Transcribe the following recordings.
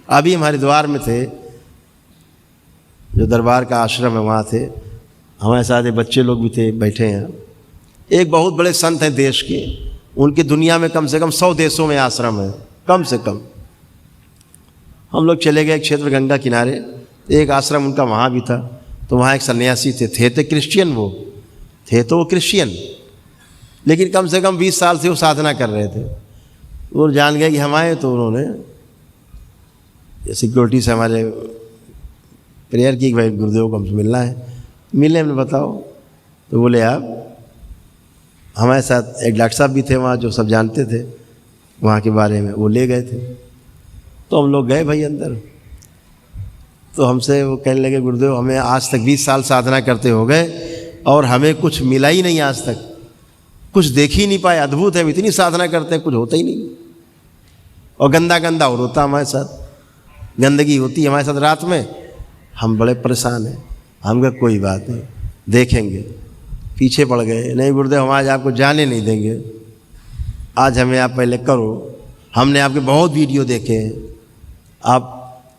अभी हम हरिद्वार में थे, जो दरबार का आश्रम है वहाँ थे, हमारे साथ बच्चे लोग भी थे बैठे हैं। एक बहुत बड़े संत हैं देश के, उनकी दुनिया में कम से कम 100 देशों में आश्रम है, कम से कम। हम लोग चले गए क्षेत्र गंगा किनारे, एक आश्रम उनका वहाँ भी था। तो वहाँ एक सन्यासी थे तो क्रिश्चियन, वो थे तो वो क्रिश्चियन, लेकिन कम से कम 20 साल से वो साधना कर रहे थे। वो जान गए कि हम आए, तो उन्होंने सिक्योरिटी से हमारे प्रेयर की, भाई गुरुदेव को हमसे मिलना है। मिले, हमने बताओ, तो बोले आप, हमारे साथ एक डॉक्टर साहब भी थे वहाँ जो सब जानते थे वहाँ के बारे में, वो ले गए थे। तो हम लोग गए भाई अंदर। तो हमसे वो कहने लगे, गुरुदेव हमें आज तक 20 साल साधना करते हो गए और हमें कुछ मिला ही नहीं, आज तक कुछ देख ही नहीं पाए। अद्भुत है, इतनी साधना करते हैं, कुछ होता ही नहीं। और गंदा गंदा और होता हमारे साथ, गंदगी होती है हमारे साथ रात में। हम बड़े परेशान हैं। हम कहा कोई बात नहीं, देखेंगे। पीछे पड़ गए, नहीं गुरुदेव हम आज आपको जाने नहीं देंगे, आज हमें आप पहले करो, हमने आपके बहुत वीडियो देखे हैं। आप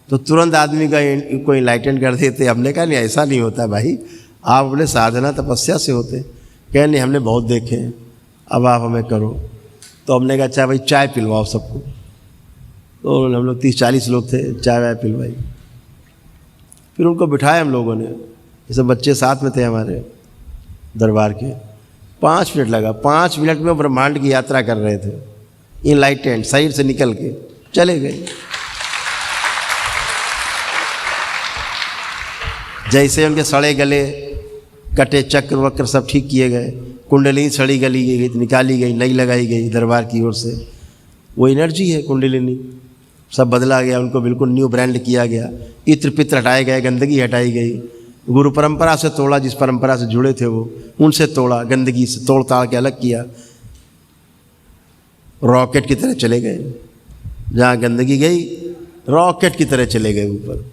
तो तुरंत आदमी का को इनलाइटन कर देते। हमने कहा नहीं, ऐसा नहीं होता भाई, आप अपने साधना तपस्या से होते। कह नहीं, हमने बहुत देखे हैं, अब आप हमें करो। तो हमने कहा अच्छा भाई चाय पिलवाओ सबको। तो हम लोग 30-40 लोग थे, चाय वाय पिलवाई। फिर उनको बिठाया हम लोगों ने, ये सब बच्चे साथ में थे हमारे दरबार के। 5 मिनट लगा, 5 मिनट में ब्रह्मांड की यात्रा कर रहे थे, इनलाइटेंड, साइड से निकल के चले गए। जैसे उनके सड़े गले, कटे चक्र वक्र सब ठीक किए गए, कुंडलिनी सड़ी गली गई, निकाली गई, नई लगाई गई दरबार की ओर से। वो एनर्जी है कुंडलिनी, सब बदला गया, उनको बिल्कुल न्यू ब्रांड किया गया। इत्र पित्र हटाए गए, गंदगी हटाई गई। गुरु परंपरा से तोड़ा, जिस परंपरा से जुड़े थे वो, उनसे तोड़ा, गंदगी से तोड़ ताड़ के अलग किया। रॉकेट की तरह चले गए, जहाँ गंदगी गई रॉकेट की तरह चले गए ऊपर।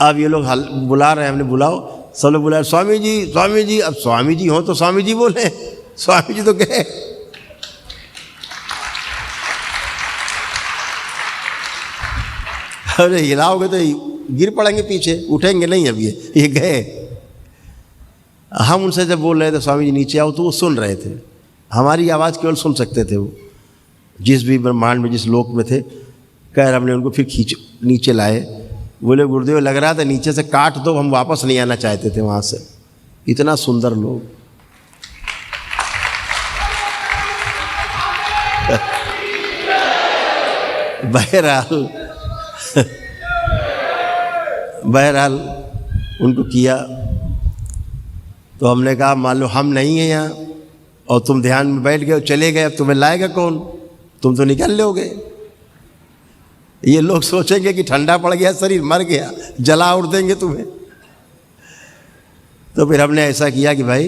अब ये लोग बुला रहे हैं, हमने बुलाओ, सब लोग बुलाए, स्वामी जी स्वामी जी। अब स्वामी जी हो तो स्वामी जी बोले, स्वामी जी तो गए। अरे हिलाओगे तो गिर पड़ेंगे पीछे, उठेंगे नहीं। अब ये गए। हम उनसे जब बोल रहे थे स्वामी जी नीचे आओ, तो वो सुन रहे थे, हमारी आवाज़ केवल सुन सकते थे वो, जिस भी ब्रह्मांड में जिस लोक में थे। कह हमने उनको फिर खींच नीचे लाए। बोले गुरुदेव लग रहा था नीचे से काट दो, हम वापस नहीं आना चाहते थे वहाँ से, इतना सुंदर लोग। बहरहाल उनको किया। तो हमने कहा मान लो हम नहीं हैं यहाँ और तुम ध्यान में बैठ गए, चले गए, अब तुम्हें लाएगा कौन, तुम तो निकल लोगे। ये लोग सोचेंगे कि ठंडा पड़ गया शरीर, मर गया, जला उड़ देंगे तुम्हें। तो फिर हमने ऐसा किया कि भाई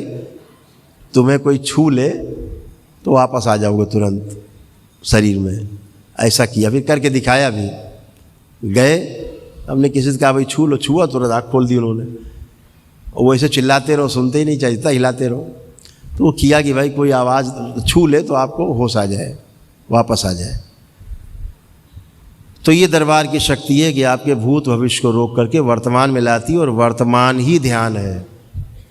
तुम्हें कोई छू ले तो वापस आ जाओगे तुरंत शरीर में। ऐसा किया, फिर करके दिखाया भी। गए, हमने किसी से कहा भाई छू लो, छुआ, तुरंत आँख खोल दी उन्होंने। और वो ऐसे चिल्लाते रहो, सुनते ही नहीं, चाहिए हिलाते रहो। तो वो किया कि भाई कोई आवाज़ छू ले तो आपको होश आ जाए, वापस आ जाए। तो ये दरबार की शक्ति है कि आपके भूत भविष्य को रोक करके वर्तमान में लाती है, और वर्तमान ही ध्यान है,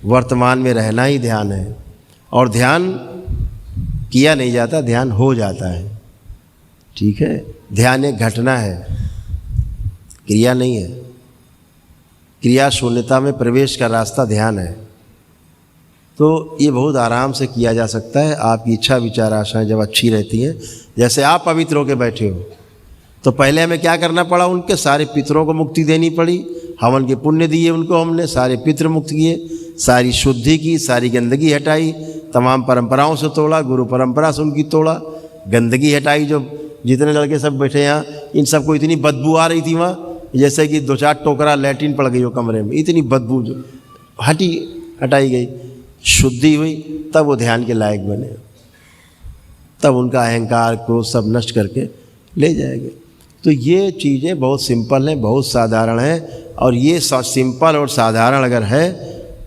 वर्तमान में रहना ही ध्यान है। और ध्यान किया नहीं जाता, ध्यान हो जाता है। ठीक है, ध्यान एक घटना है, क्रिया नहीं है। क्रिया शून्यता में प्रवेश का रास्ता ध्यान है। तो ये बहुत आराम से किया जा सकता है। आपकी इच्छा विचार आशाएं जब अच्छी रहती हैं, जैसे आप पवित्र होकर बैठे हो, तो पहले हमें क्या करना पड़ा, उनके सारे पितरों को मुक्ति देनी पड़ी। हवन के पुण्य दिए उनको हमने, सारे पितृ मुक्त किए, सारी शुद्धि की, सारी गंदगी हटाई, तमाम परंपराओं से तोड़ा, गुरु परंपरा से उनकी तोड़ा, गंदगी हटाई। जो जितने लड़के सब बैठे यहाँ, इन सबको इतनी बदबू आ रही थी वहाँ, जैसे कि 2-4 टोकरा लैट्रिन पड़ गई हो कमरे में, इतनी बदबू जो हटाई गई, शुद्धि हुई, तब वो ध्यान के लायक बने। तब उनका अहंकार क्रोध सब नष्ट करके ले जाएंगे। तो ये चीज़ें बहुत सिंपल हैं, बहुत साधारण हैं। और ये सिंपल और साधारण अगर है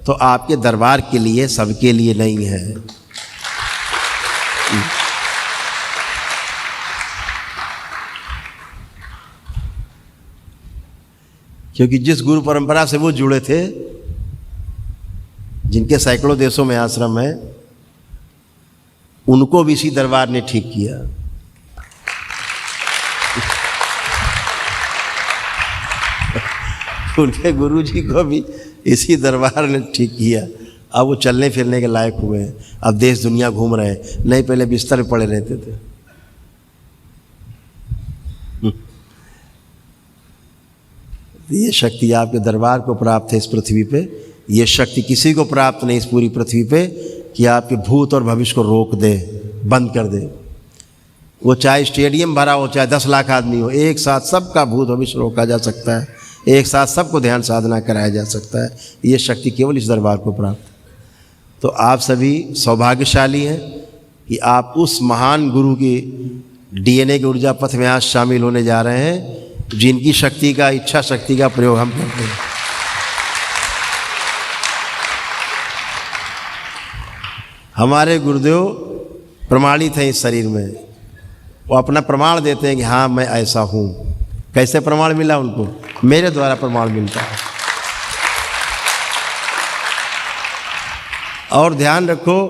तो आपके दरबार के लिए, सबके लिए नहीं है। क्योंकि जिस गुरु परंपरा से वो जुड़े थे, जिनके सैकड़ों देशों में आश्रम है, उनको भी इसी दरबार ने ठीक किया। उनके गुरु जी को भी इसी दरबार ने ठीक किया। अब वो चलने फिरने के लायक हुए हैं, अब देश दुनिया घूम रहे हैं, नहीं पहले बिस्तर में पड़े रहते थे। ये शक्ति आपके दरबार को प्राप्त है इस पृथ्वी पे। ये शक्ति किसी को प्राप्त नहीं इस पूरी पृथ्वी पे कि आपके भूत और भविष्य को रोक दे, बंद कर दे। वो चाहे स्टेडियम भरा हो, चाहे 10 लाख आदमी हो, एक साथ सबका भूत भविष्य रोका जा सकता है, एक साथ सबको ध्यान साधना कराया जा सकता है। ये शक्ति केवल इस दरबार को प्राप्त है। तो आप सभी सौभाग्यशाली हैं कि आप उस महान गुरु की DNA के ऊर्जा पथ में आज शामिल होने जा रहे हैं, जिनकी शक्ति का, इच्छा शक्ति का प्रयोग हम करते हैं। हमारे गुरुदेव प्रमाणित हैं इस शरीर में, वो अपना प्रमाण देते हैं कि हाँ मैं ऐसा हूँ। कैसे प्रमाण मिला उनको? मेरे द्वारा प्रमाण मिलता है। और ध्यान रखो,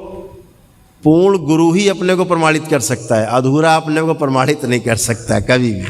पूर्ण गुरु ही अपने को प्रमाणित कर सकता है, अधूरा अपने को प्रमाणित नहीं कर सकता कभी भी।